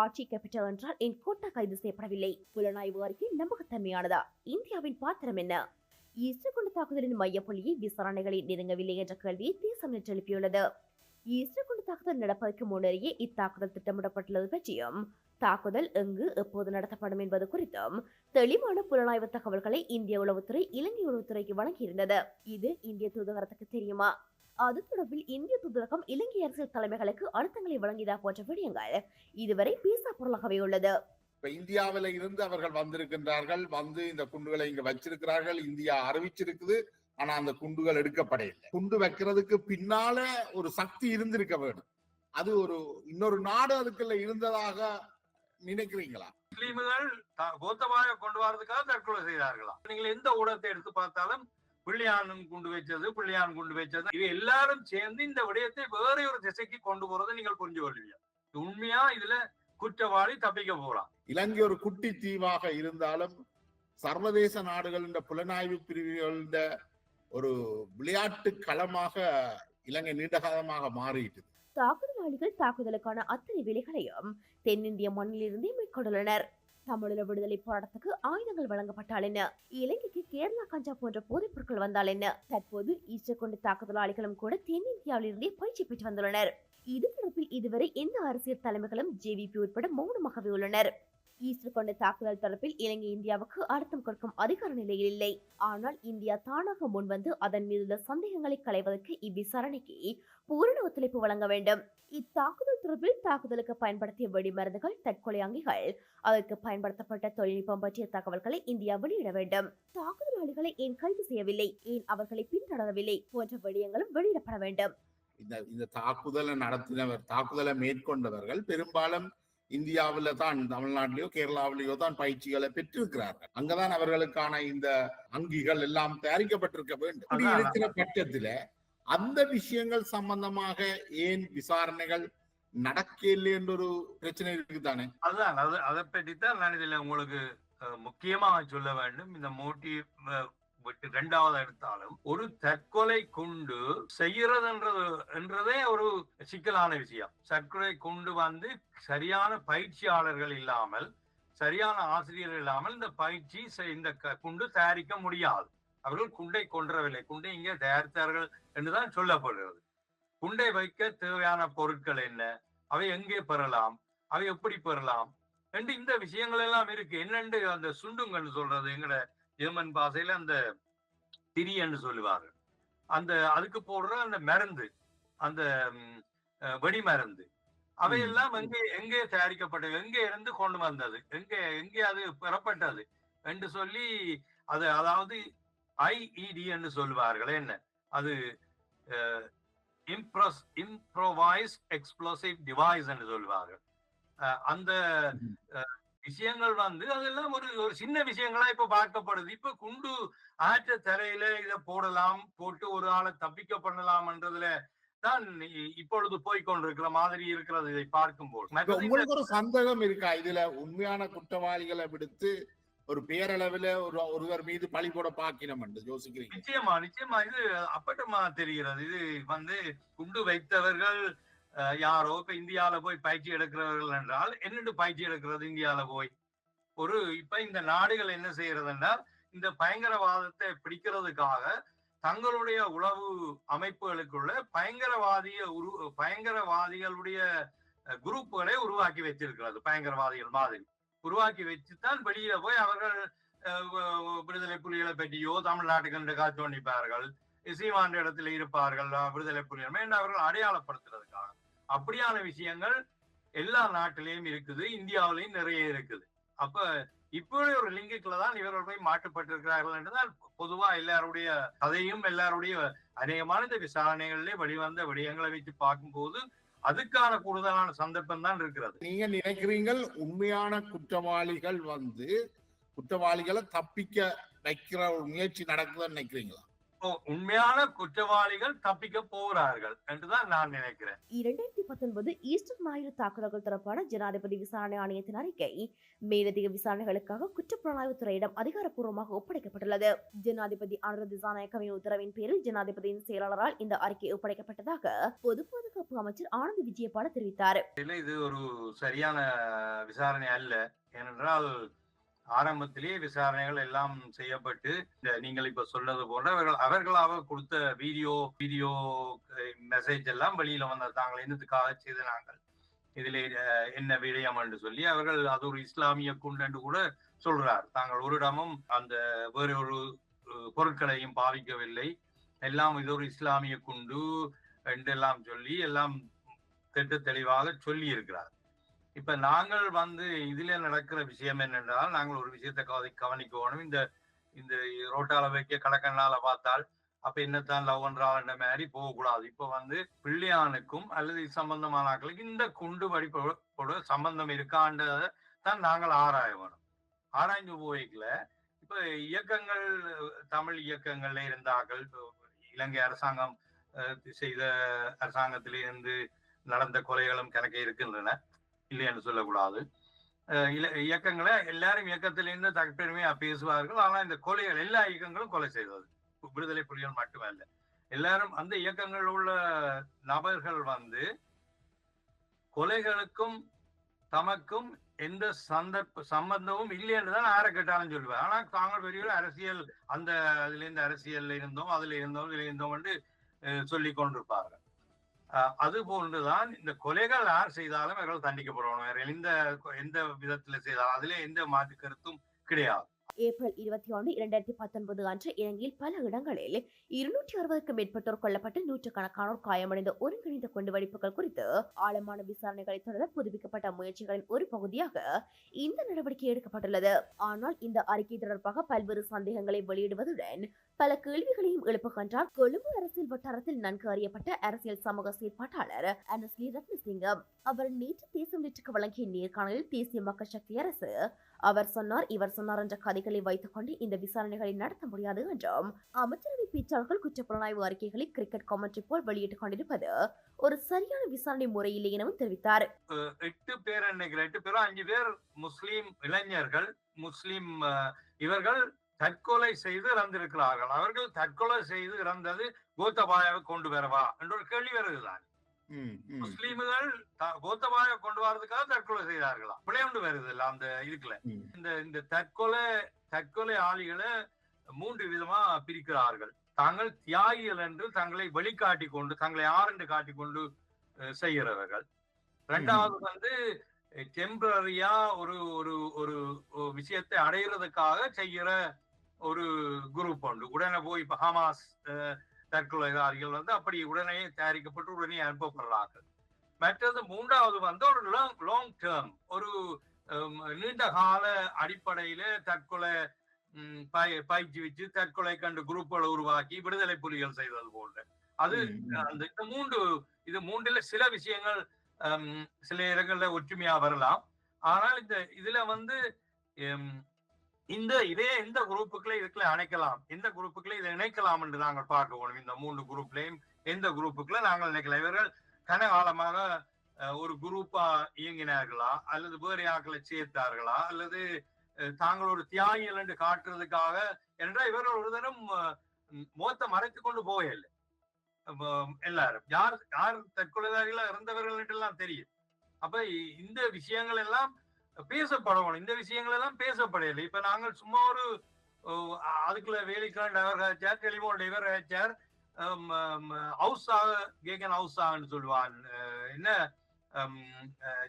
ஆட்சி கேபிட்டல் என்றால் என் கோட்டா கைது செய்யப்படவில்லை. புலனாய்வு அறிக்கை நம்பகத்தன்மையானதா? இந்தியாவின் பாத்திரம் என்ன? ஈஸ்டர் குண்டு தாக்குதலின் மையப்புள்ளியை விசாரணைகளை நெருங்கவில்லை என்ற கேள்வியை தேசம் நேற்று எழுப்பியுள்ளது. ஈஸ்டர் குண்டு தாக்குதல் நடப்பதற்கு முன்னரேயே இத்தாக்குதல் திட்டமிடப்பட்டுள்ளது பற்றியும் தாக்குதல் எங்கு எப்போது நடத்தப்படும் என்பது குறித்தும் தெளிவான புலனாய்வு தகவல்களை இந்திய உளவுத்துறை இலங்கை உளவுத்துறைக்கு வழங்கியிருந்தது. இது இந்திய தூதரகத்துக்கு தெரியுமா? அது தொடர்பில் இந்திய தூதரகம் இலங்கை அரசியல் தலைமைகளுக்கு அழுத்தங்களை வழங்கியதா போன்ற விடயங்கள் இதுவரை பேசா பொருளாகவே உள்ளது. இந்தியாவில இருந்து அவர்கள் வந்திருக்கின்றார்கள், வந்து இந்த குண்டுகளை இங்க வச்சிருக்கிறார்கள், இந்தியா அறிவிச்சிருக்குது. ஆனா அந்த குண்டுகள் எடுக்கப்படவில்லை. குண்டு வைக்கிறதுக்கு பின்னால ஒரு சக்தி இருந்திருக்க வேண்டும். அது ஒரு இன்னொரு நாடு அதுக்குள்ள இருந்ததாக நினைக்கிறீங்களா? முஸ்லீம்கள் கோத்தபாய கொண்டு வரதுக்காக தற்கொலை செய்தார்களா? நீங்கள் எந்த ஊடகத்தை எடுத்து பார்த்தாலும் பிள்ளையான் குண்டு வச்சது இவை எல்லாரும் சேர்ந்து இந்த விடயத்தை வேற ஒரு திசைக்கு கொண்டு போறதை நீங்கள் புரிஞ்சு கொள்வீங்க. உண்மையா இதுல குற்றவாளி தப்பிக்க போறான். இலங்கை ஒரு குட்டி தீவாக இருந்தாலும் சர்வதேச நாடுகள் புலனாய்வு பிரிவுகள் ஒரு விளையாட்டு களமாக இலங்கை நீண்ட காலமாக மாறிட்டு. தாக்குதலாளிகள் தாக்குதலுக்கான அத்தனை வேலைகளையும் தென்னிந்திய மண்ணிலிருந்தே மேற்கொண்டுள்ளனர். தமிழீழ விடுதலை போராட்டத்துக்கு ஆயுதங்கள் வழங்கப்பட்டால் என்ன? இலங்கைக்கு கேரளா கஞ்சா போன்ற போதைப் பொருட்கள் வந்தால் என்ன? தற்போது ஈஸ்டர் கொண்டு தாக்குதலாளிகளும் கூட தென்னிந்தியாவிலிருந்தே பயிற்சி பெற்று வந்துள்ளனர். இது தொடர்பில் இதுவரை எந்த அரசியல் தலைமைகளும் ஜேவிபி உட்பட மௌனமாகவே உள்ளனர். ஈஸ்டர் கொண்ட தாக்குதல் தொடர்பில் இலங்கை இந்தியாவுக்கு அழுத்தம் கொடுக்கும் அதிகார நிலையில் இல்லை. ஆனால் இந்தியா தானாக முன்வந்து அதன் மீதுள்ள சந்தேகங்களை களைவதற்கு இவ்விசாரணைக்கு பூரண ஒத்துழைப்பு வழங்க வேண்டும். இத்தாக்குதல் தொடர்பில் தாக்குதலுக்கு பயன்படுத்திய வெடிமருந்துகள், தற்கொலை அங்கிகள், அதற்கு பயன்படுத்தப்பட்ட தொழில்நுட்பம் பற்றிய தகவல்களை இந்தியா வெளியிட வேண்டும். தாக்குதலாளிகளை ஏன் கைது செய்யவில்லை, ஏன் அவர்களை பின்தொடரவில்லை போன்ற விடயங்களும் வெளியிடப்பட வேண்டும். இந்த தாக்குதலை மேற்கொண்டவர்கள் பெரும்பாலும் இந்தியாவில தான், தமிழ்நாட்டிலேயோ கேரளாவிலேயோ தான் பயிற்சிகளை பெற்றிருக்கிறார்கள். அங்கதான் அவர்களுக்கான இந்த அங்கிகள் எல்லாம் தயாரிக்கப்பட்டிருக்க வேண்டும். அப்படி இருக்கிற பட்சத்துல அந்த விஷயங்கள் சம்பந்தமாக ஏன் விசாரணைகள் நடக்கல என்ற ஒரு பிரச்சனை இருக்குதானே. அதுதான் அதை பற்றித்தான் நான் இதுல உங்களுக்கு முக்கியமாக சொல்ல வேண்டும். இந்த மோட்டிவ் விட்டு இரண்டாவது எடுத்தாலும் ஒரு தற்கொலை குண்டு செய்யறதுன்றதே ஒரு சிக்கலான விஷயம். தற்கொலை குண்டு வந்து சரியான பயிற்சியாளர்கள் இல்லாமல், சரியான ஆசிரியர்கள் இல்லாமல் இந்த பயிற்சி இந்த குண்டு தயாரிக்க முடியாது. அவர்கள் குண்டை கொன்றவில்லை, குண்டை இங்கே தயாரித்தார்கள் என்றுதான் சொல்லப்படுகிறது. குண்டை வைக்க தேவையான பொருட்கள் என்ன, அவை எங்கே பெறலாம், அவை எப்படி பெறலாம் என்று இந்த விஷயங்கள் எல்லாம் இருக்கு. என்னென்று அந்த சுண்டுங்கன்னு சொல்றது எங்கட ஜெர்மன் பாஷையில அந்த திரி என்று சொல்லுவார்கள். அந்த அதுக்கு போடுற அந்த மருந்து, அந்த வெடி மருந்து, அவையெல்லாம் எங்கே தயாரிக்கப்பட்டது, எங்கே இருந்து கொண்டு வந்தது, எங்கே அது பெறப்பட்டது என்று சொல்லி அது, அதாவது IED என்று சொல்லுவார்கள். என்ன அது? இம்ப்ரோவைஸ்ட் எக்ஸ்ப்ளோசிவ் டிவைஸ் என்று சொல்லுவார்கள். அந்த விஷயங்கள் வந்து அதெல்லாம் ஒரு சின்ன விஷயங்களா இப்ப பார்க்கப்படுது. இப்ப குண்டு ஆற்ற தரையில இதை போட்டு ஒரு ஆளை தப்பிக்க பண்ணலாம்ன்றதுல தான் இப்பொழுது போய்கொண்டிருக்கிற மாதிரி இருக்கிறது. இதை பார்க்கும்போது உங்களுக்கு ஒரு சந்தேகம் இருக்கா? இதுல உண்மையான குற்றவாளிகளை விடுத்து ஒரு பேரளவுல ஒருவர் மீது பழி போட பாக்கினம் என்று யோசிக்கிறீங்க? நிச்சயமா இது அப்பட்டமா தெரிகிறது. இது வந்து குண்டு வைத்தவர்கள் யாரோ இப்ப இந்தியாவில போய் பயிற்சி எடுக்கிறவர்கள் என்றால் என்னென்று பயிற்சி எடுக்கிறது? இந்தியாவில போய் இப்ப இந்த நாடுகள் என்ன செய்யறது என்றால், இந்த பயங்கரவாதத்தை பிடிக்கிறதுக்காக தங்களுடைய உளவு அமைப்புகளுக்குள்ள பயங்கரவாதிகளுடைய குரூப்புகளை உருவாக்கி வச்சிருக்கிறது. பயங்கரவாதிகள் மாதிரி உருவாக்கி வச்சுத்தான் வெளியில போய் அவர்கள் விடுதலை புலிகளை பற்றியோ தமிழ்நாட்டுக்கு என்று காட்சி பண்ணிப்பார்கள், சீமாண்ட இடத்துல இருப்பார்கள் விடுதலை புலிகள் என்று அவர்கள் அடையாளப்படுத்துறதுக்காக. அப்படியான விஷயங்கள் எல்லா நாட்டிலையும் இருக்குது, இந்தியாவிலையும் நிறைய இருக்குது. அப்ப இப்படி ஒரு லிங்குக்குள்ளதான் இவர்கள் போய் மாற்றப்பட்டிருக்கிறார்கள் என்றுதான் பொதுவா எல்லாருடைய கதையும், எல்லாருடைய அநேகமான இந்த விசாரணைகளிலே வெளிவந்த விடயங்களை வைத்து பார்க்கும்போது அதுக்கான கூடுதலான சந்தர்ப்பம் தான் இருக்கிறது. நீங்க நினைக்கிறீங்கள் உண்மையான குற்றவாளிகளை தப்பிக்க வைக்கிற ஒரு முயற்சி நடக்குதுன்னு நினைக்கிறீங்களா? உண்மையான குற்றவாளிகள் தப்பிக்க போகிறார்கள் என்றுதான் நான் நினைக்கிறேன். 2019 ஈஸ்டர் ஞாயிறு தாக்குதல்கள் தொடர்பான ஜனாதிபதி விசாரணை ஆணையத்தின் அறிக்கை மேலதிக விசாரணைகளுக்காக குற்றப்புலனாய்வு துறையிடம் அதிகாரப்பூர்வமாக ஒப்படைக்கப்பட்டுள்ளது. ஜனாதிபதி அனுர திசாநாயக்கவின் உத்தரவின் பேரில் ஜனாதிபதியின் செயலாளரால் இந்த அறிக்கை ஒப்படைக்கப்பட்டதாக பொது பாதுகாப்பு பாதுகாப்பு அமைச்சர் ஆனந்த் விஜயபால தெரிவித்தார். இது ஒரு சரியான விசாரணை அல்ல. ஏனென்றால் ஆரம்பத்திலேயே விசாரணைகள் எல்லாம் செய்யப்பட்டு நீங்கள் இப்ப சொன்னது போன்ற அவர்களாக கொடுத்த வீடியோ மெசேஜ் எல்லாம் வெளியில வந்த தாங்கள் என்னத்துக்காக செய்த நாங்கள் இதிலே என்ன விடயம் என்று சொல்லி அவர்கள் அது ஒரு இஸ்லாமிய குண்டு என்று கூட சொல்றார். தாங்கள் ஒரு இடமும் அந்த வேறு ஒரு பொருட்களையும் பாவிக்கவில்லை, எல்லாம் இது ஒரு இஸ்லாமிய குண்டு என்றெல்லாம் சொல்லி எல்லாம் திட்ட தெளிவாக சொல்லி இருக்கிறார். இப்ப நாங்கள் இதுல நடக்கிற விஷயம் என்னென்றால் நாங்கள் ஒரு விஷயத்தை கவனிக்கணும். இந்த ரோட்டால வைக்க கடக்கனால பார்த்தால் அப்ப என்னத்தான் லவ் பண்றாள் என்ற மாதிரி போகக்கூடாது. இப்ப பிள்ளையானுக்கும் அல்லது சம்பந்தமான ஆட்களுக்கு இந்த குண்டு வடிப்போட சம்பந்தம் இருக்கான்றதை தான் நாங்கள் ஆராய வேணும். ஆராய்ந்து போய்க்கல இப்ப இயக்கங்கள் தமிழ் இயக்கங்கள்ல இருந்தார்கள், இலங்கை அரசாங்கம் செய்த அரசாங்கத்திலிருந்து நடந்த கொலைகளும் கணக்கே இருக்கின்றன, இல்லைன்னு சொல்லக்கூடாது. இயக்கங்களை எல்லாரும் இயக்கத்திலிருந்து தற்பெருமையா பேசுவார்கள். ஆனா இந்த கொலைகள் எல்லா இயக்கங்களும் கொலை செய்தது, விடுதலை புலிகள் மட்டுமல்ல. எல்லாரும் அந்த இயக்கங்கள் உள்ள நபர்கள் கொலைகளுக்கும் தமக்கும் எந்த சம்பந்தமும் இல்லை என்றுதான் யாரை கேட்டாலும் சொல்லுவார். ஆனா தாங்கள் பெரிய அரசியல் அதுல இருந்து அரசியல்ல இருந்தோம், இதுல இருந்தோம் என்று சொல்லிக் கொண்டிருப்பார்கள். அது போன்றுதான் இந்த கொலைகள் யார் செய்தாலும் அவர்கள் தண்டிக்கப்படணும். வேற எந்த விதத்துல செய்தாலும் அதுல எந்த மாற்று கருத்தும் கிடையாது. ஏப்ரல் 21, 2019 அன்று இலங்கையில் பல இடங்களில் 260க்கும் மேற்பட்டோர் கொல்லப்பட்டு நூற்றுக்கணக்கானோர் காயமடைந்த ஒருங்கிணைந்த குண்டுவெடிப்புகள் குறித்து ஆழமான விசாரணைகளை தொடர புதுப்பிக்கப்பட்ட முயற்சிகளின் ஒரு பகுதியாக இந்த நடவடிக்கை எடுக்கப்பட்டுள்ளது. ஆனால் இந்த அறிக்கை தொடர்பாக பல்வேறு சந்தேகங்களை வெளியிடுவதுடன் பல கேள்விகளையும் எழுப்புகின்றார் கொழும்பு அரசியல் வட்டாரத்தில் நன்கு அறியப்பட்ட அரசியல் சமூக செயற்பாட்டாளர் அனஸ்லி ரத்னசிங்கம். அவர் நேற்று தேசம் நேற்றுக்கு வழங்கிய நேர்காணலில் தேசிய மக்கள் சக்தி அரசு அவர் சொன்னார் இவர் சொன்னார் என்ற கதைகளை வைத்துக் கொண்டு இந்த விசாரணைகளை நடத்த முடியாது என்றும் அமைச்சரவை பேச்சாளர்கள் குற்றப்புலனாய்வு அறிக்கைகளை கிரிக்கெட் காமெண்ட்ரி போல் வெளியிட்டுக் கொண்டிருப்பது ஒரு சரியான விசாரணை முறை இல்லை எனவும் தெரிவித்தார். 8 பேர் 8 பேரும் 5 பேர் முஸ்லிம் இளைஞர்கள், முஸ்லிம் இவர்கள் தற்கொலை செய்து இறந்திருக்கிறார்கள். அவர்கள் தற்கொலை செய்து இறந்தது கோத்தபாயாவை கொண்டு வரவா என்ற ஒரு கேள்வி வருதுதான். முஸ்லீம்கள் கோத்தபாய கொண்டு வரதுக்காக தற்கொலை செய்தார்களா? விளையாண்டு வருது இல்ல அந்த இதுக்குல. இந்த தற்கொலை ஆளிகளை 3 விதமா பிரிக்கிறார்கள். தாங்கள் தியாகிகள் என்று தங்களை வெளிக்காட்டி கொண்டு, தங்களை யார் என்று காட்டிக்கொண்டு செய்கிறவர்கள். 2வது டெம்பரரியா ஒரு ஒரு விஷயத்தை அடைகிறதுக்காக செய்கிற ஒரு குரூப் உண்டு. உடனே போய் இப்ப ஹமாஸ் தற்கொலைகாரிகள் அப்படி உடனே தயாரிக்கப்பட்டு உடனே அனுப்பப்படுறார்கள். மற்றது 3வது ஒரு லாங் டேர்ம், ஒரு நீண்ட கால அடிப்படையில தற்கொலை பயிற்சி வச்சு தற்கொலை கண்டு குரூப்களை உருவாக்கி விடுதலை புலிகள் செய்தது போன்ற அது இது மூன்றுல சில விஷயங்கள் சில இடங்கள்ல ஒற்றுமையா வரலாம். ஆனால் இதுல இந்த குரூப்புகளை இதுக்குள்ள அணைக்கலாம், எந்த குரூப்புகளை இதை இணைக்கலாம் என்று நாங்கள் பார்க்க வேணும். இந்த 3 குரூப்லையும் எந்த குரூப்புக்குள்ள நாங்கள் நினைக்கலாம். இவர்கள் கனகாலமாக ஒரு குரூப்பா இயங்கினார்களா, அல்லது வேறு ஆக்களை சேர்த்தார்களா, அல்லது தாங்கள் ஒரு தியாகிகள் என்று காட்டுறதுக்காக என்றால் இவர்கள் ஒரு தினம் முகத்தை மறைத்துக் கொண்டு போகவில்லை. எல்லாரும் யார் தற்கொலைதாரிகளா இறந்தவர்கள் என்றெல்லாம் தெரியும். அப்ப இந்த விஷயங்கள் எல்லாம் பேசப்படணும். இந்த விஷயங்கள் எல்லாம் பேசப்படலை. இப்ப நாங்கள் சும்மா ஒரு அதுக்குள்ள வேலைக்கான டிரைவர் ஹேச்சார், டெலிபோன் டிரைவர் ஹேச்சார், ஹவுஸான்னு சொல்லுவான். என்ன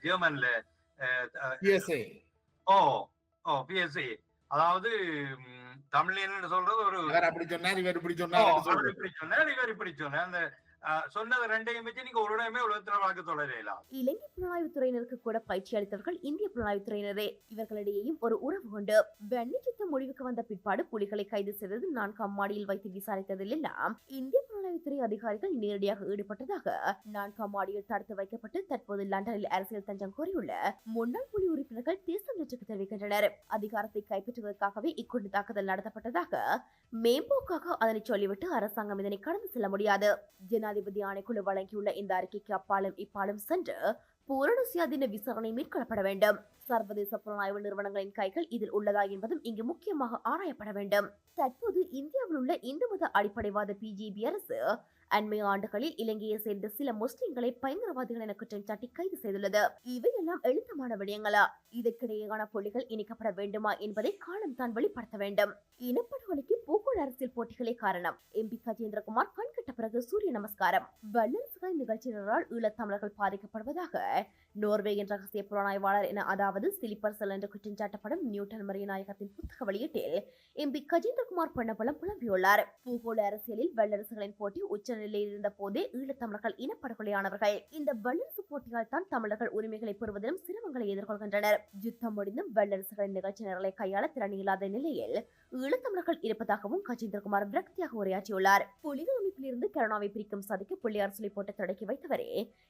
ஜெர்மன்ல பிஎஸ்ஏ, அதாவது தமிழ்ல என்ன சொல்றது, ஒரு அப்படி சொன்னார் இவர் இப்படி சொன்னார் இவர் இப்படி சொன்னார். அந்த சொன்னது 2ஐயும் வச்சு நீங்க ஒரு இடமே உலகத்துல வழக்கு தொடரலாம். இலங்கை புலனாய்வுத்துறையினருக்கு கூட பயிற்சி அளித்தவர்கள் இந்திய புலனாய்வுத்துறையினரே. இவர்களிடையேயும் ஒரு உறவு உண்டு. வெண்ணி யுத்தம் முடிவுக்கு வந்த பிற்பாடு புலிகளை கைது செய்தது 4ஆம் மாடியில் வைத்து விசாரித்ததில் எல்லாம் இந்திய புலனாய்வுத்துறை அதிகாரிகள் நேரடியாக ஈடுபட்டதாக 4ஆம் மாடியில் தடுத்து வைக்கப்பட்டு தற்போது லண்டனில் அரசியல் தஞ்சம் கோரியுள்ள முன்னாள் புலி உறுப்பினர்கள் தேசம் நேற்றுக்கு தெரிவிக்கின்றனர். அதிகாரத்தை கைப்பற்றுவதற்காகவே இக்குண்டு தாக்குதல் நடத்தப்பட்டதாக மேம்போக்காக அதனை சொல்லிவிட்டு அரசாங்கம் இதனை கடந்து செல்ல முடியாது. ஜனாதிபதி ஆணைக்குழு வழங்கியுள்ள இந்த அறிக்கைக்கு அப்பாலும் இப்பாலும் சென்று பூரண சுயாதீன விசாரணை மேற்கொள்ளப்பட வேண்டும். சர்வதேச புலனாய்வு நிறுவனங்களின் கைகள் இதில் உள்ளதா என்பதும் இங்கு முக்கியமாக ஆராயப்பட வேண்டும். தற்போது இந்தியாவில் உள்ள இந்து மத அடிப்படைவாத பிஜேபி அரசு அண்மை ஆண்டுகளில் இலங்கையை சேர்ந்த சில முஸ்லிம்களை பயங்கரவாதிகள் என குற்றம் சாட்டி கைது செய்துள்ளது. இவையெல்லாம் எழுத்தமான விடயங்களா? இதற்கிடையேயான புள்ளிகள் இணைக்கப்பட வேண்டுமா என்பதை காலம் தான் வெளிப்படுத்த வேண்டும். இனப்படுகொலைக்கு பூகோள அரசியல் போட்டிகளே காரணம். எம்பி கஜேந்திரகுமார் கண்கட்ட பிறகு சூரிய நமஸ்காரம். வல்லரசுகள் நிகழ்ச்சியினரால் ஈழத்தமிழர்கள் பாதிக்கப்படுவதாக நோர்வேயின் ரகசிய புலனாய்வாளர் என அதாவது சிலிப்பர் செல் என்று குற்றம் சாட்டப்படும் நியூட்டன் மரியநாயகத்தின் புத்தக வெளியீட்டில் எம்பி கஜேந்திரகுமார் பொன்னம்பலம் புலம்பியுள்ளார். பூகோள அரசியலில் வல்லரசுகளின் போட்டி உச்ச நிலையில் இருந்த போதே ஈழத்தமிழர்கள் இனப்படுகொலையானவர்கள். இந்த வல்லரசு போட்டியால் தான் தமிழர்கள் உரிமைகளை பெறுவதிலும் சிரமங்களை எதிர்கொள்கின்றனர். யுத்தம் முடிந்தும் வல்லரசுகளின் நிகழ்ச்சி நிரலை கையாள திறன் இல்லாத நிலையில் ஈழத்தமிழர்கள் இருப்பதாகவும் கஜேந்திரகுமார் விரக்தியாக உரையாற்றியுள்ளார். புலிகள் அமைப்பில் இருந்து கருணாவை பிரிக்கும் சதிக்கு புள்ளியார் சொல்லி போட்டு தொடக்கி வைத்தவரே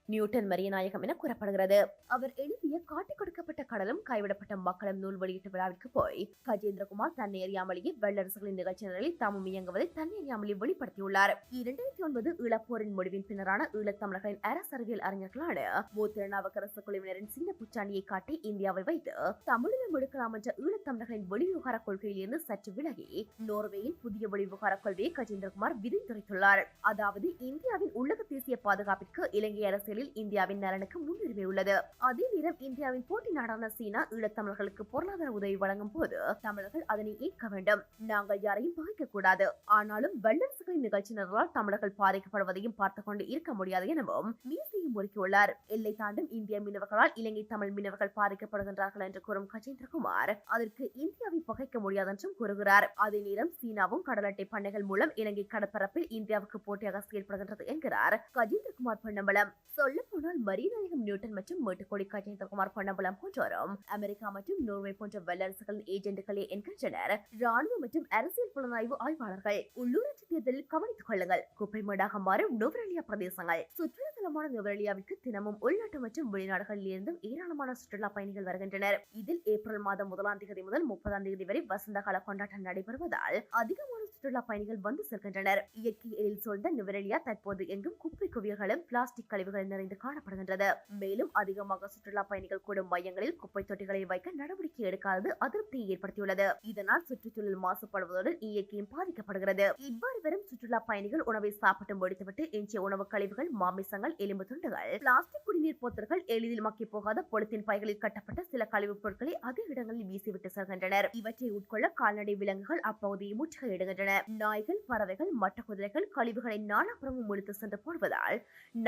நியூட்டன் மரியநாயகம் என கூறப்படுகிறது. அவர் எழுதிய காட்டிக் கொடுக்கப்பட்ட கடலும் கைவிடப்பட்ட மக்களும் நூல் வெளியீட்டு விழாவிற்கு போய் கஜேந்திரகுமார் தன்னை அறியாமலேயே வல்லரசுகளின் நிகழ்ச்சி நிரலில் தாமும் இயங்குவதை தன்னை அறியாமலே வெளிப்படுத்தியுள்ளார். 2009 ஈழப்போரின் முடிவின் பின்னரான ஈழத்தமிழர்களின் அரசியல் அறிஞர்களான மூத்திரநாவுக்கரசு குழுவினரின் சின்ன புச்சாண்டியை காட்டி இந்தியாவை வைத்து தமிழீழம் எடுக்கலாம் என்ற ஈழத்தமிழர்களின் வெளிவிவகார கொள்கையில் இருந்து சற்று விலகி நோர்வேயின் புதிய வெளிவிவகார கொள்கையை கஜேந்திரகுமார் விதித்துரைத்துள்ளார். அதாவது இந்தியாவின் உள்ளக தேசிய பாதுகாப்பிற்கு இலங்கை அரசியலில் இந்தியாவின் நலனுக்கு முன்னுரிமை உள்ளது. அதே நேரம் இந்தியாவின் போட்டி நாடான சீனா ஈழத்தமிழர்களுக்கு பொருளாதார உதவி வழங்கும் போது தமிழர்கள் அதனை ஏற்க வேண்டும். நாங்கள் யாரையும் பகைக்க கூடாது. ஆனாலும் வல்லரசுகளின் நிகழ்ச்சியினரால் தமிழர்கள் பாதிக்கப்படுவதையும் பார்த்துக் கொண்டு இருக்க முடியாது எனவும் மீசையும் முறுக்கியுள்ளார். எல்லை தாண்டும் இந்திய மீனவர்களால் இலங்கை தமிழ் மீனவர்கள் பாதிக்கப்படுகின்றார்கள் என்று கூறும் கஜேந்திரகுமார் அதற்கு இந்தியாவை பகைக்க முடியாது என்றும் கூறுகிறார். அதே நேரம் சீனாவும் கடல் அட்டை பண்ணைகள் மூலம் இலங்கை கடற்பரப்பில் இந்தியாவுக்கு போட்டியாக செயல்படுகின்றது என்கிறார் கஜேந்திரகுமார் பொன்னம்பலம். சொல்ல போனால் மரியநாயகம் நியூட்டன் மற்றும் மேட்டுக்கோடி கஜேந்திரகுமார் பொன்னம்பலம் போன்றோரும் அமெரிக்கா மற்றும் நோர்வே போன்ற வல்லரசுகளின் ஏஜென்ட்களே என்கின்றனர் ராணுவ மற்றும் அரசியல் புலனாய்வு ஆய்வாளர்கள். உள்ளூராட்சி தேர்தலில் கவனித்துக் கொள்ளுங்கள். குப்பை மேடாக மாறும் நுவரெலியா பிரதேசங்கள். சுற்றுலா தலமான நுவரெலியாவிற்கு தினமும் உள்நாட்டு மற்றும் வெளிநாடுகளில் இருந்தும் ஏராளமான சுற்றுலா பயணிகள் வருகின்றனர். இதில் ஏப்ரல் மாதம் 1ஆம் தேதி முதல் 30ஆம் தேதி வரை வசந்த கால கொண்டாட்டம் நடைபெறுவதால் அதிகமான சுற்றுலா பயணிகள் வந்து செல்கின்றனர். இயற்கை எழில் சூழ்ந்த நுவரெலியா தற்போது எங்கும் குப்பை குவியல்களும் பிளாஸ்டிக் கழிவுகள் நிறைந்து காணப்படுகின்றது. மேலும் அதிகமாக சுற்றுலா பயணிகள் கூடும் மையங்களில் குப்பை தொட்டிகளை வைக்க நடவடிக்கை எடுக்காதது அதிருப்தியை ஏற்படுத்தியுள்ளது. இதனால் சுற்றுச்சூழல் மாசுபடுவதோடு இயற்கையும் பாதிக்கப்படுகிறது. இவ்வாறு வரும் சுற்றுலா பயணிகள் உணவை சாப்பிட்டு முடித்துவிட்டு எஞ்சிய உணவு கழிவுகள், மாமிசங்கள், எலும்பு துண்டுகள், பிளாஸ்டிக் குடிநீர் போத்தல்கள், எளிதில் மக்கி போகாத பொலித்தீன் பைகளில் கட்டப்பட்ட சில கழிவுப் பொருட்களை அதே இடங்களில் வீசிவிட்டு செல்கின்றனர். இவற்றை உட்கொள்ள கால்நடை விலங்குகள் அப்பகுதியை முற்றுகையிடுகின்றன. நாய்கள், பறவைகள், மற்ற குதிரைகள் கழிவுகளை நாலாபுறமும் முடித்து சென்று போடுவதால்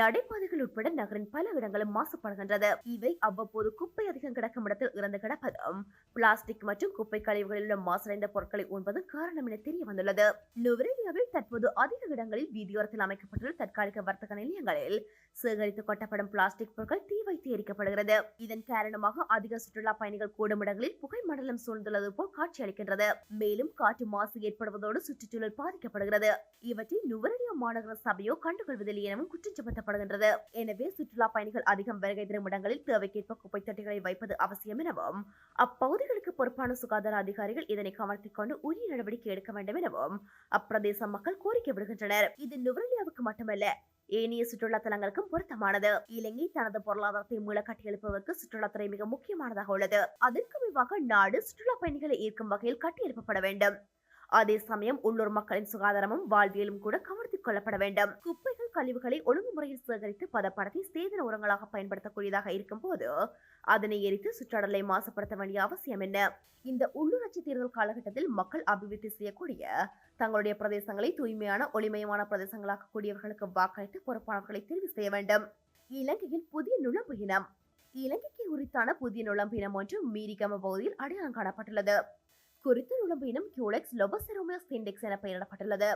நடைபாதைகள் உட்பட நகரின் பல இடங்களும் மாசுபடுகின்றது. இவை அவ்வப்போது குப்பை அதிகம் கிடக்கும் இடத்தில் இறந்து கிடப்பதும் பிளாஸ்டிக் மற்றும் குப்பை கழிவுகளில் உள்ள மாசடைந்த பொருட்களை உண்பது காரணம் என தெரிய வந்துள்ளது. நுவரெலியாவில் தற்போது அதிக இடங்களில் வீதியோரத்தில் அமைக்கப்பட்டுள்ள தற்காலிக வர்த்தக நிலையங்களில் சேகரித்து கொட்டப்படும் பிளாஸ்டிக் பொருட்கள் தீ வைத்து எரிக்கப்படுகிறது. இதன் காரணமாக அதிக சுற்றுலா பயணிகள் கூடும் இடங்களில் புகை மண்டலம் சூழ்ந்துள்ளது போல் காட்சி அளிக்கின்றது. மேலும் காற்று மாசு ஏற்படுவதோடு சுற்றுச்சூழல் பாதிக்கப்படுகிறது. இவற்றை நுவரெலியா மாநகர சபையோ கண்டுகொள்வதில்லை எனவும் குற்றம் சுமத்தப்படுகின்றது. எனவே சுற்றுலா பயணிகள் அதிகம் வருகை தரும் இடங்களில் தேவைக்கேற்ப குப்பை தொட்டிகளை வைப்பது அவசியம் எனவும் அப்பகுதிகளுக்கு பொறுப்பான சுகாதார அதிகாரிகள் இதனை கவனத்தில் கொண்டு உரிய நடவடிக்கை எடுக்க வேண்டும் எனவும் அப்பிரதேச மக்கள் கோரிக்கை விடுகின்றனர். இது நுவரெலியாவுக்கு மட்டுமல்ல, ஏனைய சுற்றுலா தலங்களுக்கும் பொருத்தமானது. இலங்கை தனது பொருளாதாரத்தை மீள கட்டியெழுப்புவதற்கு சுற்றுலாத்துறை மிக முக்கியமானதாக உள்ளது. அதற்கு முன்பாக நாடு சுற்றுலா பயணிகளை ஈர்க்கும் வகையில் கட்டியெழுப்பப்பட வேண்டும். அதே சமயம் உள்ளூர் மக்களின் சுகாதாரமும் வாழ்வியலும் கூட கவனத்தில் கொள்ளப்பட வேண்டும். குப்பைகள், கழிவுகளை ஒழுங்குமுறையில் சேகரித்து பதப்படுத்தி சேதன உரங்களாக பயன்படுத்தக்கூடியதாக இருக்கும் போது அதனை எரித்து சுற்றுலலை மாசுபடுத்த வேண்டிய அவசியம் என்ன? இந்த உள்ளூராட்சி தேர்தல் காலகட்டத்தில் மக்கள் அபிவிருத்தி செய்யக்கூடிய தங்களுடைய பிரதேசங்களை தூய்மையான ஒளிமயமான பிரதேசங்களாக்க கூடியவர்களுக்கு வாக்களித்து பொறுப்பானவர்களை தெரிவு செய்ய வேண்டும். இலங்கையில் புதிய நுழம்பு இனம். இலங்கைக்கு உரித்தான புதிய நுழம்பு இனம் ஒன்று மீரிகம பகுதியில் அடையாளம் காணப்பட்டுள்ளது. குறித்த நுழம்பு இனம் கியூலெக்ஸ் லோபோசெரோமியஸ் இண்டெக்ஸ் என பெயரிடப்பட்டுள்ளது.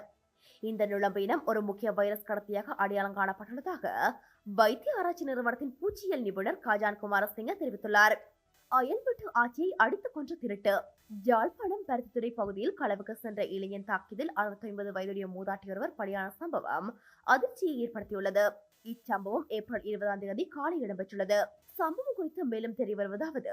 இந்த நுழம்பு இனம் ஒரு முக்கிய வைரஸ் கடத்தியாக அடையாளம் காணப்பட்டுள்ளதாக வைத்திய ஆராய்ச்சி நிறுவனத்தின் பூச்சியியல் நிபுணர் காஜான் குமாரசிங்க தெரிவித்துள்ளார். அயல்வீட்டு ஆட்சியை அடித்துக் கொன்ற திருட்டு. யாழ்ப்பாணம் பருத்தித்துறை பகுதியில் களவுக்கு சென்ற இளைஞன் தாக்கியதில் 69 வயதுடைய மூதாட்டி ஒருவர் பலியான சம்பவம் அதிர்ச்சியை ஏற்படுத்தியுள்ளது. இச்சம்பவம் ஏப்ரல் 20ஆம் தேதி காலை இடம்பெற்றுள்ளது. சம்பவம் குறித்து மேலும் தெரிய வருவதாவது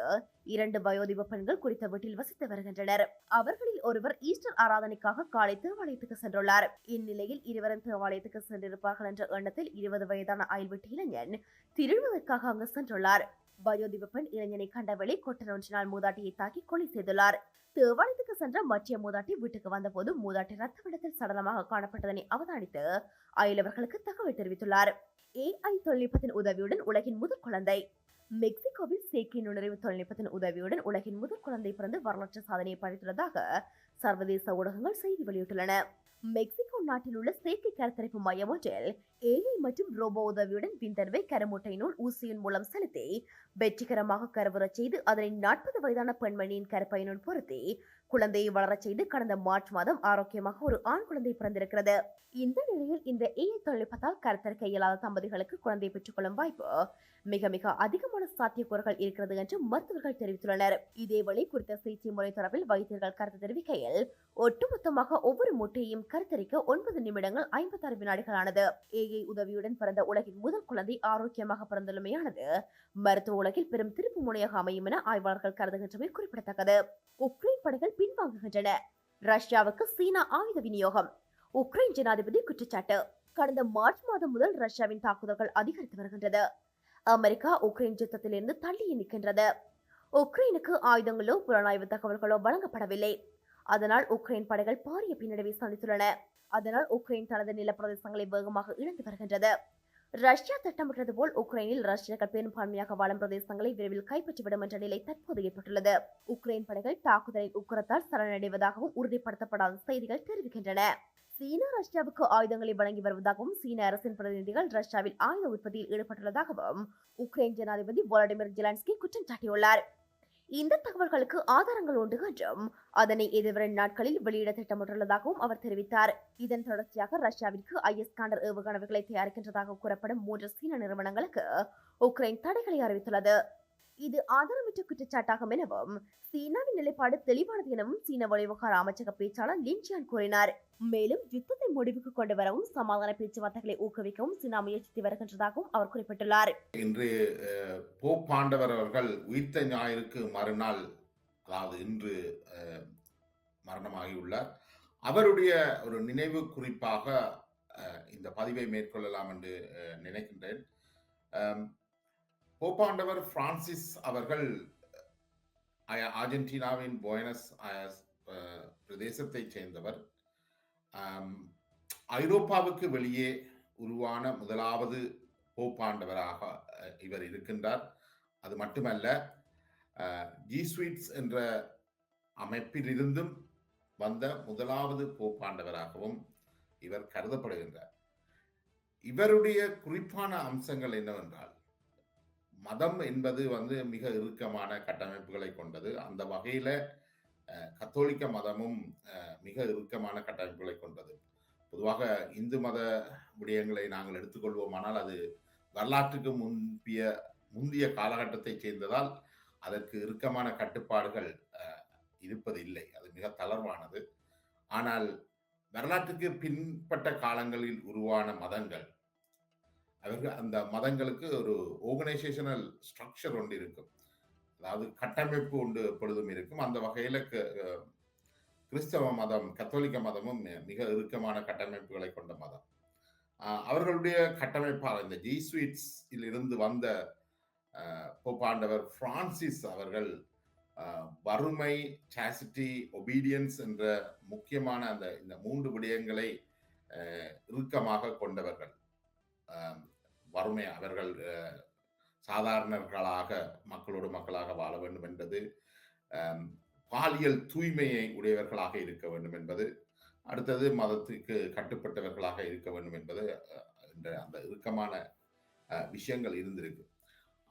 2 வயோதிப பெண்கள் குறித்த வீட்டில் வசித்து வருகின்றனர். அவர்களில் ஒருவர் ஈஸ்டர் ஆராதனைக்காக காலை தேவாலயத்துக்கு சென்றுள்ளார். இந்நிலையில் இருவரும் தேவாலயத்துக்கு சென்றிருப்பார்கள் என்ற எண்ணத்தில் 20 வயதான அயல் வீட்டு இளைஞன் திருடுவதற்காக அங்கு சென்றுள்ளார். வயோதிப பெண் இளைஞனை கண்டவெளி கொட்டர் ஒன்றினால் மூதாட்டியை தாக்கி கொலை செய்துள்ளார். தேவாலயத்துக்கு சென்ற மற்ற மூதாட்டி வீட்டுக்கு வந்தபோது மூதாட்டி ரத்த வெள்ளத்தில் சடலமாக காணப்பட்டதனை அவதானித்து அயலவர்களுக்கு தகவல் தெரிவித்துள்ளார். AI தொழில்நுட்பத்தின் உதவியுடன் உலகின் முதல் குழந்தை. மெக்சிகோவில் செயற்கை நுண்ணறிவு தொழில்நுட்பத்தின் உதவியுடன் உலகின் முதல் குழந்தை பிறந்து வரலாற்று சாதனையை படைத்துள்ளதாக சர்வதேச ஊடகங்கள் செய்தி வெளியிட்டுள்ளன. மெக்சிகோ நாட்டில் உள்ள செயற்கை கருத்தரிப்பு மையம் ஒன்றில் AI மற்றும் ரோபோ உதவியுடன் விந்தணுவை கருமுட்டையினுள் ஊசியின் மூலம் செலுத்தி வெற்றிகரமாக கருவுறச் செய்து அதனை 40 வயதான பெண்மணியின் கருப்பையினுள் பொருத்தி குழந்தையை வளரச் செய்து கடந்த மார்ச் மாதம் ஆரோக்கியமாக ஒரு ஆண் குழந்தை பிறந்திருக்கிறது. இந்த நிலையில் இந்த AI தொழில்நுட்பத்தால் கருத்தரிக்க இயலாத தம்பதிகளுக்கு குழந்தை பெற்றுக்கொள்ளும் வாய்ப்பு மிக மிக அதிகமான சாத்தியக்கூறுகள் இருக்கிறது என்று மருத்துவர்கள் தெரிவித்துள்ளனர். இதேவேளை குறித்த சிகிச்சை முறை தொடர்பில் வைத்தியர்கள் கருத்து தெரிவிக்கையில் ஒட்டுமொத்தமாக ஒவ்வொரு முட்டையையும் கருத்தரிக்க 9 நிமிடங்கள் 56 வினாடிகளானது. AI உதவியுடன் பிறந்த உலகின் முதல் குழந்தை ஆரோக்கியமாக பிறந்துள்ளமையானது மருத்துவ உலகில் பெரும் திருப்பு முனையாக அமையும் என ஆய்வாளர்கள் கருதுகின்றமை குறிப்பிடத்தக்கது. உக்ரைன் படைகள் பின்வாங்குகின்றன. ரஷ்யாவுக்கு சீனா ஆயுத விநியோகம். உக்ரைன் ஜனாதிபதி குற்றச்சாட்டு. கடந்த மார்ச் மாதம் முதல் ரஷ்யாவின் தாக்குதல்கள் அதிகரித்து வருகின்றது. அமெரிக்கா உக்ரைன் யுத்தத்திலிருந்து தள்ளியே நிற்கின்றது. உக்ரைனுக்கு ஆயுதங்களோ புலனாய்வு தகவல்களோ வழங்கப்படவில்லை. அதனால் உக்ரைன் படைகள் பாரிய பின்னடைவை சந்தித்துள்ளன. அதனால் உக்ரைன் தனது நிலப்பிரதேசங்களை வேகமாக இழந்து வருகின்றது. ரஷ்யா திட்டமிட்டது போல் உக்ரைனில் ரஷ்யர்கள் பெரும்பான்மையாக வாழும் பிரதேசங்களை விரைவில் கைப்பற்றிவிடும் என்ற நிலை தற்போது ஏற்பட்டுள்ளது. உக்ரைன் படைகள் தாக்குதலின் உக்கிரத்தால் சரணடைவதாகவும் உறுதிப்படுத்தப்படாத செய்திகள் தெரிவிக்கின்றன. சீனா ரஷ்யாவுக்கு ஆயுதங்களை வழங்கி வருவதாகவும் சீன அரசின் பிரதிநிதிகள் ரஷ்யாவில் ஆயுத உற்பத்தியில் ஈடுபட்டுள்ளதாகவும் உக்ரைன் ஜனாதிபதி வோலடிமிர் ஜெலன்ஸ்கி குற்றம் சாட்டியுள்ளார். இந்த தகவல்களுக்கு ஆதாரங்கள் உண்டு என்றும் அதனை எதிர்வரும் நாட்களில் வெளியிட திட்டமிட்டுள்ளதாகவும் அவர் தெரிவித்தார். இதன் தொடர்ச்சியாக ரஷ்யாவிற்கு IS-காண்டர் ஏவுகணைகளை தயாரிக்கின்றதாக கூறப்படும் 3 சீன நிறுவனங்களுக்கு உக்ரைன் தடைகளை அறிவித்துள்ளது. இது ஆதாரமற்ற குற்றச்சாட்டாகும் எனவும் சீனாவின் நிலைப்பாடு தெளிவானது எனவும் சீன வெளிவிவகார அமைச்சக பேச்சாளர் லின் ஜியான் கூறினார். மேலும் யுத்தத்தை முடிவுக்கு கொண்டு வரவும் சமாதான பேச்சுவார்த்தைகளை ஊக்குவிக்கவும் சீனா முயற்சித்து வருகின்றதாகவும் அவர் குறிப்பிட்டுள்ளார். இன்று போப் ஆண்டவர் அவர்கள் உயிர்த்த ஞாயிற்கு மறுநாள், அதாவது இன்று மரணமாகியுள்ளார். அவருடைய ஒரு நினைவு குறிப்பாக இந்த பதிவை மேற்கொள்ளலாம் என்று நினைக்கின்றேன். போப்பாண்டவர் பிரான்சிஸ் அவர்கள் அர்ஜென்டினாவின் புயனஸ் அயர்ஸ் பிரதேசத்தைச் சேர்ந்தவர். ஐரோப்பாவுக்கு வெளியே உருவான முதலாவது போப்பாண்டவராக இவர் இருக்கின்றார். அது மட்டுமல்ல, ஜீசுயிட்ஸ் என்ற அமைப்பிலிருந்தும் வந்த முதலாவது போப்பாண்டவராகவும் இவர் கருதப்படுகின்றார். இவருடைய குறிப்பான அம்சங்கள் என்னவென்றால், மதம் என்பது மிக இறுக்கமான கட்டமைப்புகளை கொண்டது. அந்த வகையில கத்தோலிக்க மதமும் மிக இறுக்கமான கட்டமைப்புகளை கொண்டது. பொதுவாக இந்து மத விடயங்களை நாங்கள் எடுத்துக்கொள்வோமானால் அது வரலாற்றுக்கு முந்திய காலகட்டத்தை சேர்ந்ததால் அதற்கு இறுக்கமான கட்டுப்பாடுகள் இருப்பதில்லை. அது மிக தளர்வானது. ஆனால் வரலாற்றுக்கு பின்பட்ட காலங்களில் உருவான மதங்கள், அவர்கள் அந்த மதங்களுக்கு ஒரு ஆர்கனைசேஷனல் ஸ்ட்ரக்சர் ஒன்று இருக்கும், அதாவது கட்டமைப்பு ஒன்று எப்பொழுதும் இருக்கும். அந்த வகையில கிறிஸ்தவ மதம், கத்தோலிக்க மதமும் மிக இறுக்கமான கட்டமைப்புகளை கொண்ட மதம். அவர்களுடைய கட்டமைப்பால் இந்த ஜீசுயிட்ஸில் இருந்து வந்த போப்பாண்டவர் பிரான்சிஸ் அவர்கள் வறுமை, சாசிட்டி, ஒபீடியன்ஸ் என்ற முக்கியமான இந்த 3 விடயங்களை இறுக்கமாக கொண்டவர்கள். வறுமை, அவர்கள் சாதாரணர்களாக மக்களோடு மக்களாக வாழ வேண்டும் என்பது, பாலியல் தூய்மையை உடையவர்களாக இருக்க வேண்டும் என்பது, அடுத்தது மதத்துக்கு கட்டுப்பட்டவர்களாக இருக்க வேண்டும் என்பது என்ற அந்த இறுக்கமான விஷயங்கள் இருந்திருக்கு.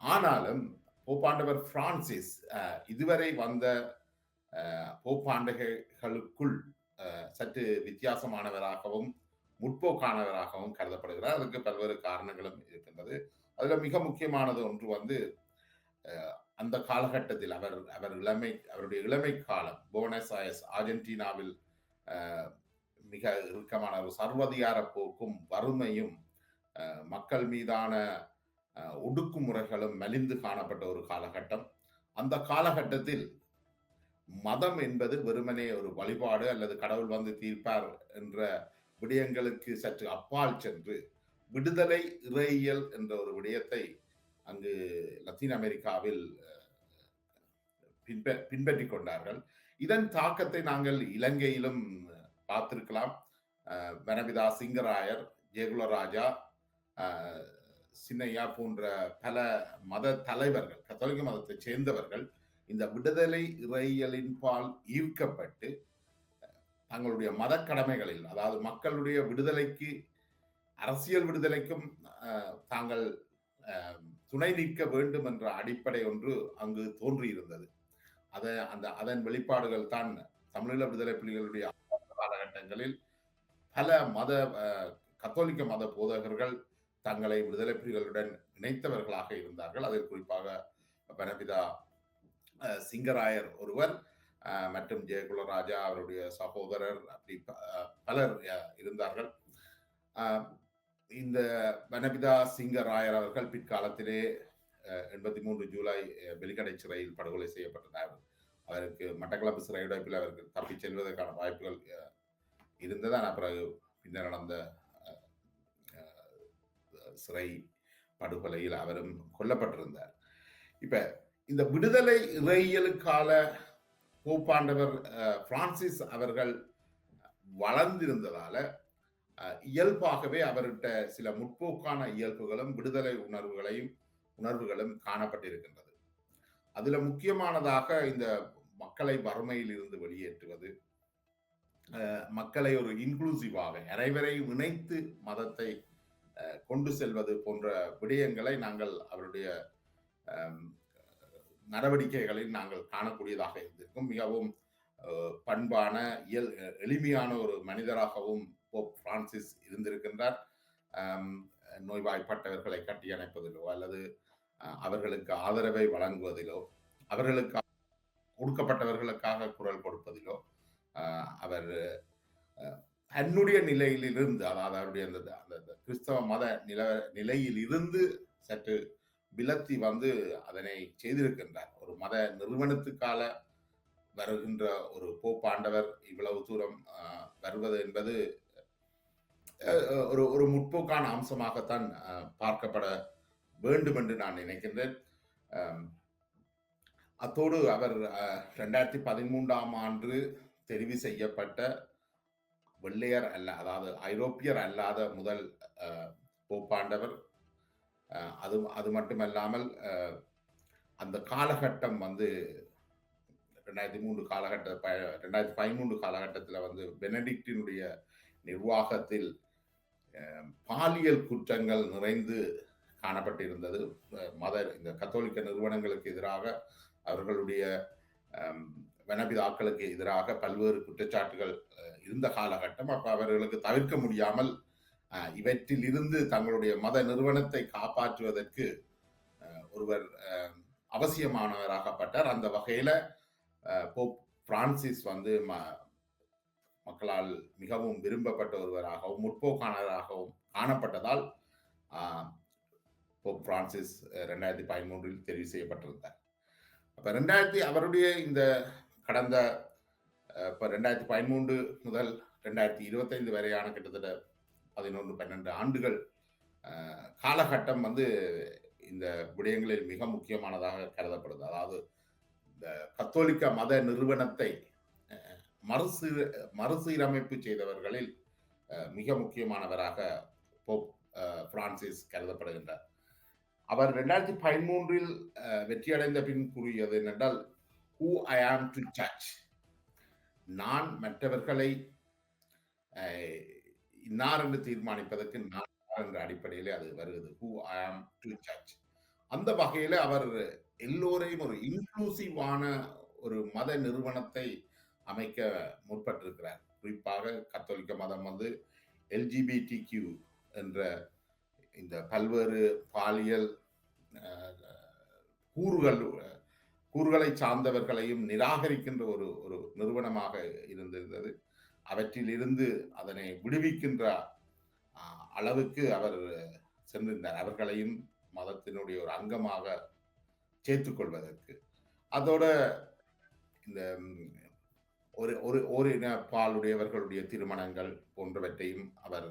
ஆனாலும் போப்பாண்டவர் பிரான்சிஸ் இதுவரை வந்த போப்பாண்டகைகளுக்குள் சற்று வித்தியாசமானவராகவும் முற்போக்கானவராகவும் கருதப்படுகிறார். அதுக்கு பல்வேறு காரணங்களும் இருக்கின்றது. அதுல மிக முக்கியமானது ஒன்று அந்த காலகட்டத்தில் அவருடைய இளமை காலம் போனஸ் அயர்ஸ் அர்ஜென்டினாவில் மிக இறுக்கமான ஒரு சர்வதிகார போக்கும் வறுமையும் மக்கள் மீதான ஒடுக்குமுறைகளும் மலிந்து காணப்பட்ட ஒரு காலகட்டம். அந்த காலகட்டத்தில் மதம் என்பது வெறுமனே ஒரு வழிபாடு அல்லது கடவுள் தீர்ப்பார் என்ற விடயங்களுக்கு சற்று அப்பால் சென்று விடுதலை, இறையியல் என்ற ஒரு விடயத்தை அங்கு லத்தீன் அமெரிக்காவில் பின்பற்றி கொண்டார்கள். இதன் தாக்கத்தை நாங்கள் இலங்கையிலும் பார்த்திருக்கலாம். வனவிதா சிங்கராயர், ஜெயகுலராஜா, சின்னையா போன்ற பல மத தலைவர்கள், கத்தோலிக்க மதத்தை சேர்ந்தவர்கள் இந்த விடுதலை இறையியலின் பால் ஈர்க்கப்பட்டு தங்களுடைய மத கடமைகளில், அதாவது மக்களுடைய விடுதலைக்கு, அரசியல் விடுதலைக்கும் தாங்கள் துணை நிற்க வேண்டும் என்ற அடிப்படை ஒன்று அங்கு தோன்றியிருந்தது. அதன் வெளிப்பாடுகள் தான் தமிழீழ விடுதலை புலிகளுடைய காலகட்டங்களில் பல கத்தோலிக்க மத போதகர்கள் தங்களை விடுதலை புலிகளுடன் இணைத்தவர்களாக இருந்தார்கள். அதில் குறிப்பாக வனவிதா சிங்கராயர் ஒருவர் மற்றும் ஜெயகுலராஜா அவருடைய சகோதரர், அப்படி பலர் இருந்தார்கள். இந்த வனவிதா சிங்கராயர் அவர்கள் பிற்காலத்திலே 83 ஜூலை வெலிக்கடை சிறையில் படுகொலை செய்யப்பட்டனர். அவருக்கு மட்டக்களப்பு சிறையுடைப்பில் அவருக்கு தப்பிச் செல்வதற்கான வாய்ப்புகள் இருந்ததான். பிறகு பின்னர் நடந்த சிறை படுகொலையில் அவரும் கொல்லப்பட்டிருந்தார். இப்ப இந்த விடுதலை இறையியலுக்கான போப்பாண்டவர் பிரான்சிஸ் அவர்கள் வளர்ந்திருந்ததால இயல்பாகவே அவர்கிட்ட சில முற்போக்கான இயல்புகளும் விடுதலை உணர்வுகளும் காணப்பட்டிருக்கின்றது. அதுல முக்கியமானதாக இந்த மக்களை வறுமையில் இருந்து வெளியேற்றுவது, மக்களை ஒரு இன்க்ளூசிவாக அனைவரையும் இணைத்து மதத்தை கொண்டு செல்வது போன்ற விடயங்களை நாங்கள் அவருடைய நடவடிக்கைகளில் நாங்கள் காணக்கூடியதாக இருந்திருக்கும். மிகவும் பண்பான எளிமையான ஒரு மனிதராகவும் போப் பிரான்சிஸ் இருந்திருக்கின்றார். நோய்வாய்ப்பட்டவர்களை கட்டியணைப்பதிலோ அல்லது அவர்களுக்கு ஆதரவை வழங்குவதிலோ, அவர்களுக்கு ஒடுக்கப்பட்டவர்களுக்காக குரல் கொடுப்பதிலோ அவர் தன்னுடைய நிலையிலிருந்து, அதாவது அவருடைய அந்த கிறிஸ்தவ மத நிலையில் இருந்து சற்று விலத்தி வந்து அதனை செய்திருக்கின்றார். ஒரு மத நிறுவனத்துக்கால வருகின்ற ஒரு போப்பாண்டவர் இவ்வளவு தூரம் வருவது என்பது ஒரு முற்போக்கான அம்சமாகத்தான் பார்க்கப்பட வேண்டும் என்று நான் நினைக்கின்றேன். அத்தோடு அவர் 2013ஆம் ஆண்டு தெரிவு செய்யப்பட்ட வெள்ளையர் அல்ல, அதாவது ஐரோப்பியர் அல்லாத முதல் போப்பாண்டவர். அது மட்டுமல்லாமல் அந்த காலகட்டம் வந்து 2013 காலகட்டத்தில் வந்து பெனடிக்டினுடைய நிர்வாகத்தில் பாலியல் குற்றங்கள் நிறைந்து காணப்பட்டிருந்தது. இந்த கத்தோலிக்க நிறுவனங்களுக்கு எதிராக, அவர்களுடைய வனபிதாக்களுக்கு எதிராக பல்வேறு குற்றச்சாட்டுகள் இருந்த காலகட்டம். அப்ப அவர்களுக்கு தவிர்க்க முடியாமல் இவற்றில் இருந்து தங்களுடைய மத நிறுவனத்தை காப்பாற்றுவதற்கு ஒருவர் அவசியமானவராகப்பட்டார். அந்த வகையில போப் பிரான்சிஸ் வந்து மக்களால் மிகவும் விரும்பப்பட்ட ஒருவராகவும் முற்போக்கானவராகவும் காணப்பட்டதால் போப் பிரான்சிஸ் 2013 தெரிவு செய்யப்பட்டிருந்தார். அப்ப அவருடைய இந்த கடந்த 2013 முதல் 2025 வரையான கிட்டத்தட்ட 11-12 ஆண்டுகள் காலகட்டம் வந்து இந்த விடயங்களில் மிக முக்கியமானதாக கருதப்படுது. அதாவது இந்த கத்தோலிக்க மத நிறுவனத்தை மறுசீரமைப்பு செய்தவர்களில் மிக முக்கியமானவராக போப் பிரான்சிஸ் கருதப்படுகின்றார். அவர் 2013 வெற்றியடைந்த பின் கூறியது என்னென்றால், who I am to judge, நான் மற்றவர்களை இன்னார் என்று தீர்மானிப்பதற்கு நான் என்ற அடிப்படையிலே அது வருகிறது. who I am to judge. அந்த வகையில அவர் எல்லோரையும் ஒரு இன்க்ளூசிவான ஒரு மத நிறுவனத்தை அமைக்க முற்பட்டிருக்கிறார். குறிப்பாக கத்தோலிக்க மதம் வந்து LGBTQ என்ற இந்த பல்வேறு பாலியல் கூறுகளை சார்ந்தவர்களையும் நிராகரிக்கின்ற ஒரு நிறுவனமாக இருந்திருந்தது. அவற்றில் இருந்து அதனை விடுவிக்கின்ற அளவுக்கு அவர் சென்றிருந்தார், அவர்களையும் மதத்தினுடைய ஒரு அங்கமாக சேர்த்துக்கொள்வதற்கு. அதோட இந்த ஓரின பாலுடையவர்களுடைய திருமணங்கள் போன்றவற்றையும் அவர்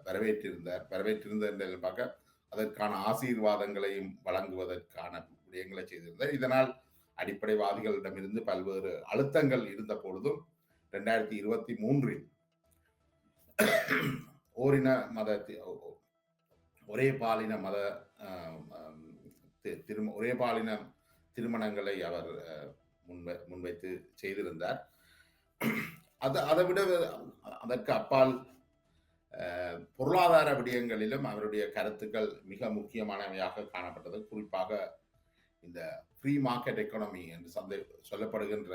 வரவேற்றிருந்தார். பார்க்க அதற்கான ஆசீர்வாதங்களையும் வழங்குவதற்கான விடயங்களை செய்திருந்தார். இதனால் அடிப்படைவாதிகளிடமிருந்து பல்வேறு அழுத்தங்கள் இருந்த பொழுதும் 2023 ஓரின மத ஒரே பாலின மத ஒரே பாலின திருமணங்களை அவர் முன்வைத்து செய்திருந்தார். அதை விட அதற்கு அப்பால் பொருளாதார விடயங்களிலும் அவருடைய கருத்துக்கள் மிக முக்கியமானவையாக காணப்பட்டது. குறிப்பாக இந்த ஃப்ரீ மார்க்கெட் எக்கானமி என்று சொல்லப்படுகின்ற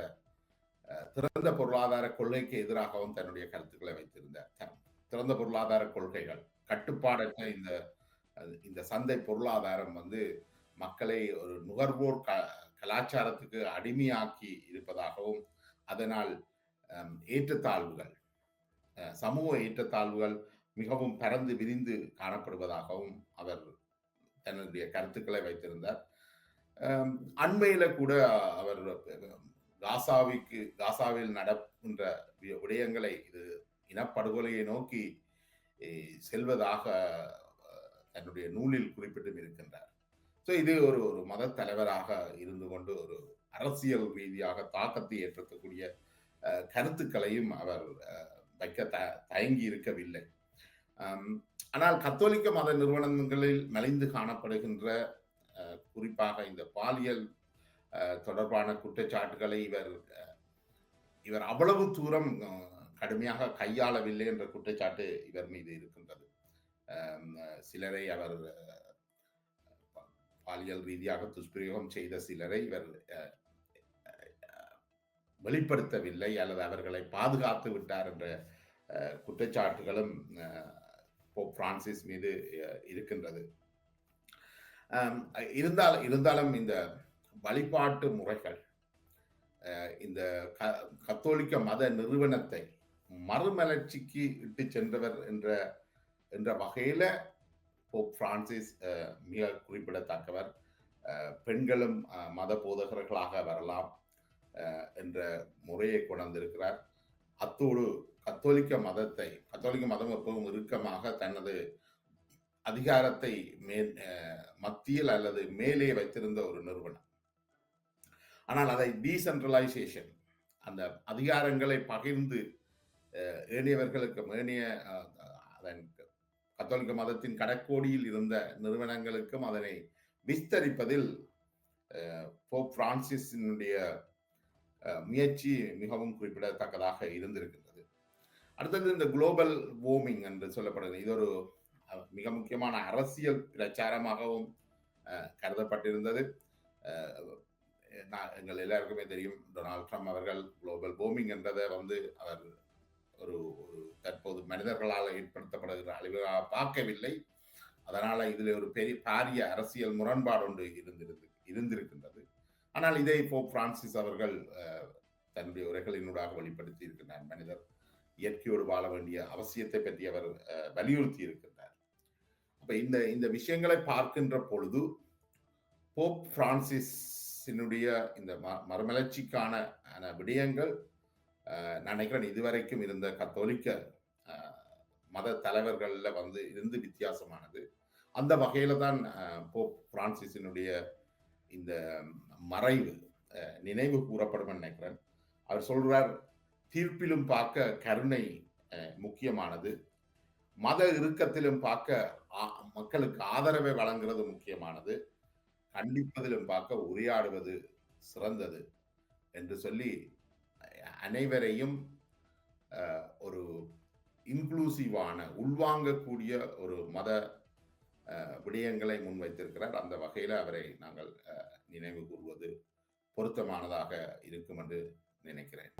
திறந்த பொருளாதார கொள்கைக்கு எதிராகவும் தன்னுடைய கருத்துக்களை வைத்திருந்தார். திறந்த பொருளாதார கொள்கைகள், கட்டுப்பாடற்ற இந்த சந்தை பொருளாதாரம் மக்களை ஒரு நுகர்வோர் கலாச்சாரத்துக்கு அடிமையாக்கி இருப்பதாகவும், அதனால் ஏற்றத்தாழ்வுகள், சமூக ஏற்றத்தாழ்வுகள் மிகவும் பரந்து விரிந்து காணப்படுவதாகவும் அவர் தன்னுடைய கருத்துக்களை வைத்திருந்தார். அண்மையில கூட அவர் காசாவில் நடக்கின்ற விடயங்களை இது இனப்படுகொலையை நோக்கி செல்வதாக தன்னுடைய நூலில் குறிப்பிட்டும் இருக்கின்றார். இது ஒரு மத தலைவராக இருந்து கொண்டு ஒரு அரசியல் ரீதியாக தாக்கத்தை ஏற்படுத்தக்கூடிய கருத்துக்களையும் அவர் வைக்க தயங்கி இருக்கவில்லை. ஆனால் கத்தோலிக்க மத நிறுவனங்களில் மலிந்து காணப்படுகின்ற குறிப்பாக இந்த பாலியல் தொடர்பான குற்றச்சாட்டுகளை இவர் அவ்வளவு தூரம் கடுமையாக கையாளவில்லை என்ற குற்றச்சாட்டு இவர் மீது இருக்கின்றது. சிலரை அவர் பாலியல் ரீதியாக துஷ்பிரயோகம் செய்த சிலரை இவர் வெளிப்படுத்தவில்லை அல்லது அவர்களை பாதுகாத்து விட்டார் என்ற குற்றச்சாட்டுகளும் போப் பிரான்சிஸ் மீது இருக்கின்றது. இருந்தாலும் இந்த வழிபாட்டு முறைகள் இந்த கத்தோலிக்க மத நிறுவனத்தை மறுமலர்ச்சிக்கு இட்டு சென்றவர் என்ற வகையில போப் பிரான்சிஸ் மிக குறிப்பிடத்தக்கவர். பெண்களும் மத போதகர்களாக வரலாம் என்ற முறையை கொண்டிருக்கிறார். அத்தோடு கத்தோலிக்க மதம் எப்பவும் இறுக்கமாக தனது அதிகாரத்தை மத்தியில் அல்லது மேலே வைத்திருந்த ஒரு நிறுவனம். ஆனால் அதை டீசென்ட்ரலைசேஷன், அந்த அதிகாரங்களை பகிர்ந்து ஏனையவர்களுக்கு கத்தோலிக்க மதத்தின் கடைக்கோடியில் இருந்த நிறுவனங்களுக்கும் அதனை விஸ்தரிப்பதில் போப் பிரான்சிஸினுடைய முயற்சி மிகவும் குறிப்பிடத்தக்கதாக இருந்திருக்கின்றது. அடுத்தது இந்த குளோபல் வார்மிங் என்று சொல்லப்படுகிறது. இது ஒரு மிக முக்கியமான அரசியல் பிரச்சாரமாகவும் கருதப்பட்டிருந்தது. எங்கள் எல்லாருக்குமே தெரியும், டொனால்ட் ட்ரம்ப் அவர்கள் குளோபல் வார்மிங் என்றதை அவர் ஒரு தற்போது மனிதர்களால் ஏற்படுத்தப்படுகிற அழிவாக பார்க்கவில்லை. அதனால இதுல ஒரு பாரிய அரசியல் முரண்பாடு ஒன்று இருந்திருக்கின்றது. ஆனால் இதை போப் பிரான்சிஸ் அவர்கள் தன்னுடைய உரைகளினூடாக வெளிப்படுத்தி இருக்கின்றார். மனிதர் இயற்கையோடு வாழ வேண்டிய அவசியத்தை பற்றி அவர் வலியுறுத்தி இருக்கின்றார். அப்ப இந்த விஷயங்களை பார்க்கின்ற பொழுது போப் பிரான்சிஸினுடைய இந்த மறுமலர்ச்சிக்கான விடயங்கள் நான் நினைக்கிறேன் இதுவரைக்கும் இருந்த கத்தோலிக்க மத தலைவர்கள்ல இருந்து வித்தியாசமானது. அந்த வகையில தான் போப் பிரான்சிஸினுடைய இந்த மறைவு நினைவு கூறப்படும் நினைக்கிறேன். அவர் சொல்றார், தீர்ப்பிலும் பார்க்க கருணை முக்கியமானது, மத இறுக்கத்திலும் பார்க்க மக்களுக்கு ஆதரவை வழங்குறது முக்கியமானது, கண்டிப்பதிலும் பார்க்க உரையாடுவது சிறந்தது என்று சொல்லி அனைவரையும் ஒரு இன்க்ளூசிவான உள்வாங்கக்கூடிய ஒரு மத விடயங்களை முன்வைத்திருக்கிறார். அந்த வகையில அவரை நாங்கள் நினைவு கூறுவது பொருத்தமானதாக இருக்கும் என்று நினைக்கிறேன்.